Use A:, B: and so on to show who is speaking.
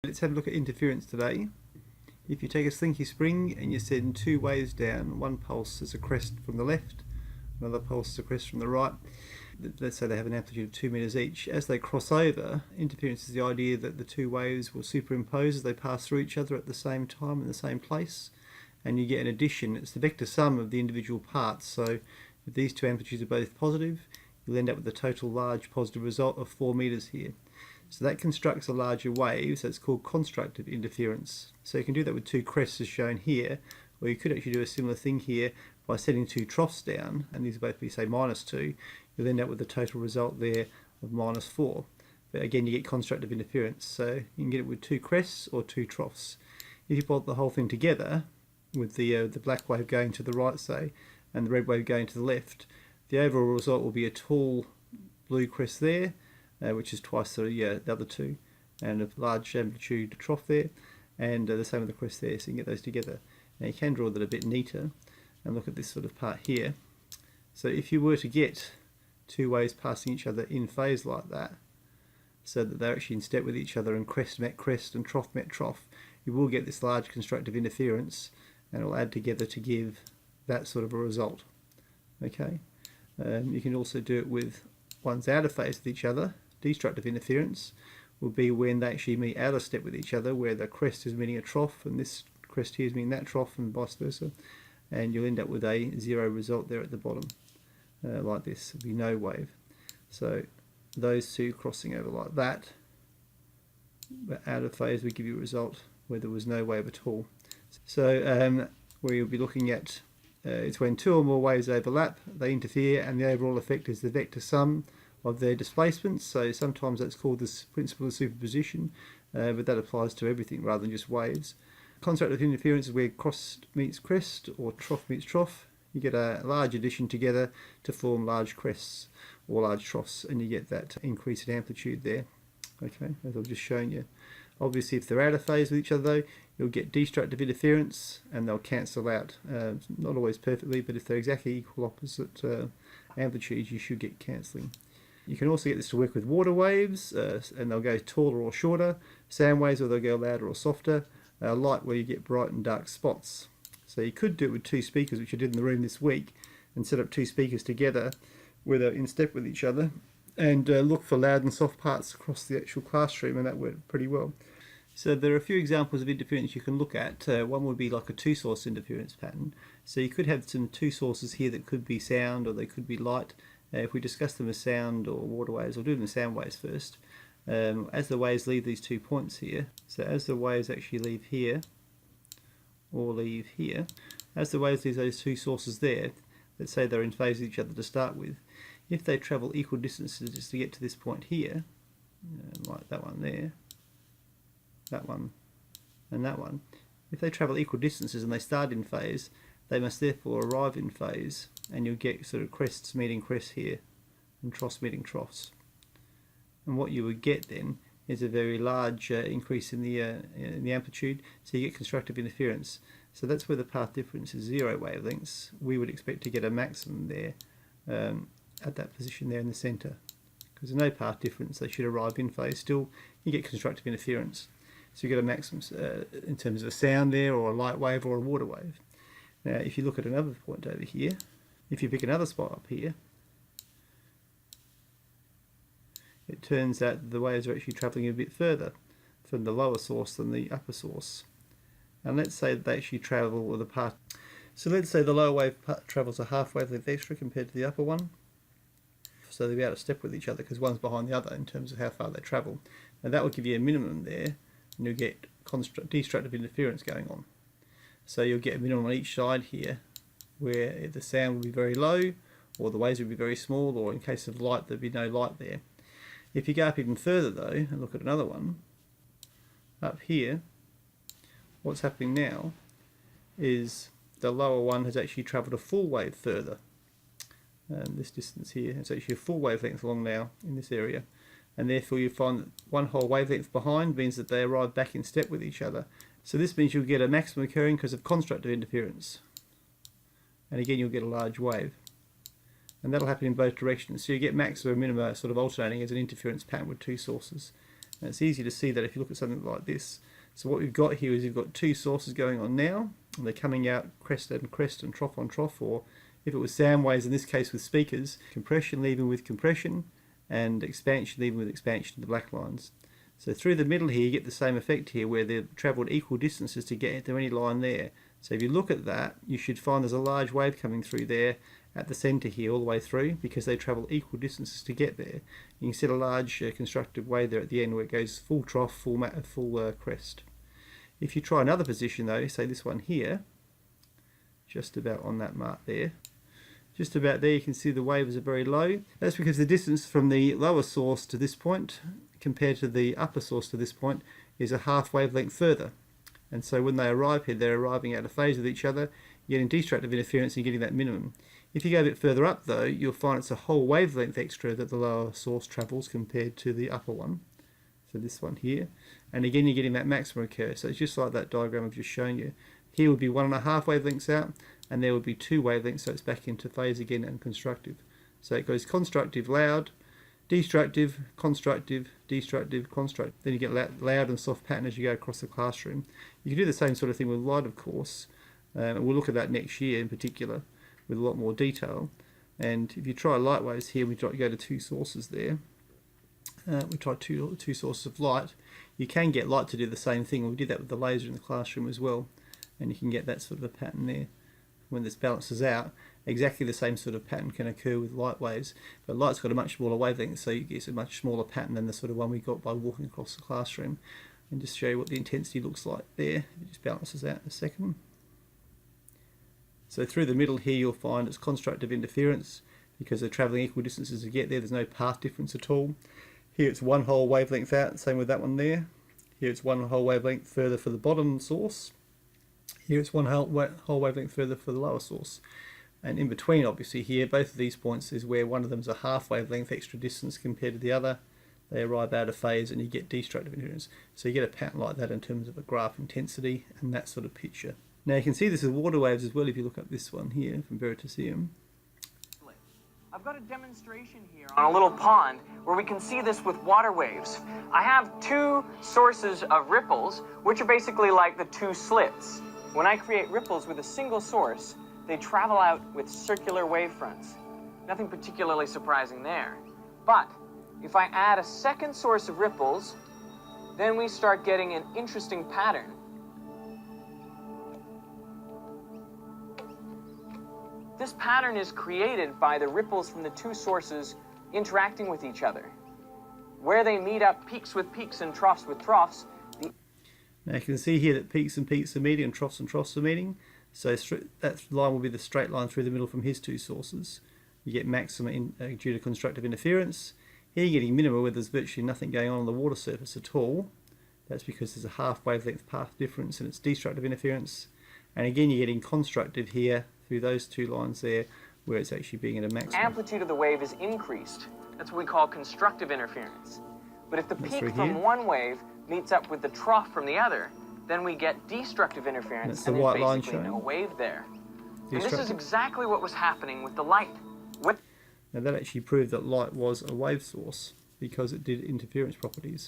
A: Let's have a look at interference today. If you take a slinky spring and you send two waves down, one pulse is a crest from the left, another pulse is a crest from the right. Let's say they have an amplitude of 2 meters each. As they cross over, interference is the idea that the two waves will superimpose as they pass through each other at the same time in the same place, and you get an addition. It's the vector sum of the individual parts. So if these two amplitudes are both positive, you'll end up with a total large positive result of 4 meters here. So that constructs a larger wave, so it's called constructive interference. So you can do that with two crests as shown here, or you could actually do a similar thing here by setting two troughs down, and these both be say -2, you'll end up with a total result there of -4. But again, you get constructive interference, so you can get it with two crests or two troughs. If you bolt the whole thing together, with the black wave going to the right, say, and the red wave going to the left, the overall result will be a tall blue crest there, which is twice the other two, and a large amplitude trough there, and the same with the crest there, so you can get those together. Now you can draw that a bit neater and look at this sort of part here. So if you were to get two waves passing each other in phase like that, so that they're actually in step with each other and crest met crest and trough met trough, you will get this large constructive interference, and it will add together to give that sort of a result. Okay, you can also do it with ones out of phase with each other. Destructive interference will be when they actually meet out of step with each other, where the crest is meeting a trough and this crest here is meeting that trough, and vice versa, and you'll end up with a zero result there at the bottom, like this. There'll be no wave. So those two crossing over like that, but out of phase, would give you a result where there was no wave at all. So where you'll be looking at it's when two or more waves overlap, they interfere, and the overall effect is the vector sum of their displacements. So sometimes that's called the principle of superposition, but that applies to everything rather than just waves. Constructive interference is where crest meets crest or trough meets trough. You get a large addition together to form large crests or large troughs, and you get that increase in amplitude there. Okay, as I've just shown you. Obviously, if they're out of phase with each other, though, you'll get destructive interference, and they'll cancel out. Not always perfectly, but if they're exactly equal opposite amplitudes, you should get cancelling. You can also get this to work with water waves, and they'll go taller or shorter. Sound waves, or they'll go louder or softer. Light, where you get bright and dark spots. So you could do it with two speakers, which I did in the room this week, and set up two speakers together where they're in step with each other, and look for loud and soft parts across the actual classroom, and that worked pretty well. So there are a few examples of interference you can look at. One would be like a two-source interference pattern. So you could have some two sources here that could be sound, or they could be light. If we discuss them as sound or water waves, I'll do them as sound waves first. As the waves leave these 2 points here, so as the waves actually leave here, or leave here, as the waves leave those two sources there, let's say they're in phase with each other to start with, if they travel equal distances just to get to this point here, like that one there, that one, and that one, if they travel equal distances and they start in phase, they must therefore arrive in phase, and you'll get sort of crests meeting crests here, and troughs meeting troughs. And what you would get then is a very large increase in the amplitude, so you get constructive interference. So that's where the path difference is 0 wavelengths. We would expect to get a maximum there at that position there in the centre. Because there's no path difference, they should arrive in phase still, you get constructive interference. So you get a maximum in terms of a sound there, or a light wave, or a water wave. Now if you look at another point over here, if you pick another spot up here, it turns out the waves are actually travelling a bit further from the lower source than the upper source. And let's say that they actually travel with a path. So let's say the lower wave travels a half wavelength extra compared to the upper one. So they'll be out of step with each other because one's behind the other in terms of how far they travel. And that will give you a minimum there, and you'll get destructive interference going on. So you'll get a minimum on each side here, where the sound will be very low, or the waves will be very small, or in case of light there'll be no light there. If you go up even further though, and look at another one, up here, what's happening now is the lower one has actually travelled a full wave further. This distance here, it's actually a full wavelength along now in this area, and therefore you find that one whole wavelength behind means that they arrive back in step with each other. So this means you'll get a maximum occurring because of constructive interference, and again you'll get a large wave, and that'll happen in both directions. So you get maximum and minima sort of alternating as an interference pattern with two sources. And it's easy to see that if you look at something like this. So what we've got here is we've got two sources going on now, and they're coming out crest and crest and trough on trough, or if it was sound waves in this case with speakers, compression leaving with compression and expansion leaving with expansion in the black lines. So through the middle here you get the same effect here where they've travelled equal distances to get to any line there. So if you look at that, you should find there's a large wave coming through there at the centre here all the way through, because they travel equal distances to get there. You can see a large constructive wave there at the end where it goes full trough, full crest. If you try another position though, say this one here, just about on that mark there, just about there you can see the waves are very low. That's because the distance from the lower source to this point compared to the upper source to this point is a half wavelength further. And so when they arrive here, they're arriving out of phase with each other, you're getting destructive interference and you're getting that minimum. If you go a bit further up though, you'll find it's a whole wavelength extra that the lower source travels compared to the upper one. So this one here. And again you're getting that maximum occur. So it's just like that diagram I've just shown you. Here would be 1.5 wavelengths out, and there would be 2 wavelengths, so it's back into phase again and constructive. So it goes constructive, loud, destructive, constructive, destructive, constructive. Then you get loud and soft pattern as you go across the classroom. You can do the same sort of thing with light, of course. And we'll look at that next year in particular with a lot more detail. And if you try light waves here, we try to go to 2 sources there. We try two sources of light. You can get light to do the same thing. We did that with the laser in the classroom as well. And you can get that sort of a pattern there. When this balances out, exactly the same sort of pattern can occur with light waves, but light's got a much smaller wavelength, so you get a much smaller pattern than the sort of one we got by walking across the classroom. And just show you what the intensity looks like there. It just balances out in a second. So through the middle here you'll find it's constructive interference, because they're travelling equal distances to get there. There's no path difference at all. Here it's one whole wavelength out, same with that one there. Here it's one whole wavelength further for the bottom source. Here it's one whole wavelength further for the lower source. And in between, obviously here, both of these points is where one of them is a half wavelength extra distance compared to the other. They arrive out of phase and you get destructive interference. So you get a pattern like that in terms of a graph intensity and that sort of picture. Now you can see this is water waves as well if you look up this one here from Veritaseum.
B: I've got a demonstration here on a little pond where we can see this with water waves. I have 2 sources of ripples, which are basically like the 2 slits. When I create ripples with a single source, they travel out with circular wavefronts. Nothing particularly surprising there. But if I add a second source of ripples, then we start getting an interesting pattern. This pattern is created by the ripples from the 2 sources interacting with each other. Where they meet up peaks with peaks and troughs with troughs.
A: Now you can see here that peaks and peaks are meeting and troughs are meeting. So that line will be the straight line through the middle from his 2 sources. You get maximum due to constructive interference. Here you're getting minima where there's virtually nothing going on the water surface at all. That's because there's a half wavelength path difference and it's destructive interference. And again you're getting constructive here through those 2 lines there where it's actually being at a maximum.
B: Amplitude of the wave is increased. That's what we call constructive interference. But if the peak from one wave meets up with the trough from the other, then we get destructive interference, and there's basically no wave there. And this is exactly what was happening with the light.
A: Now that actually proved that light was a wave source because it did interference properties.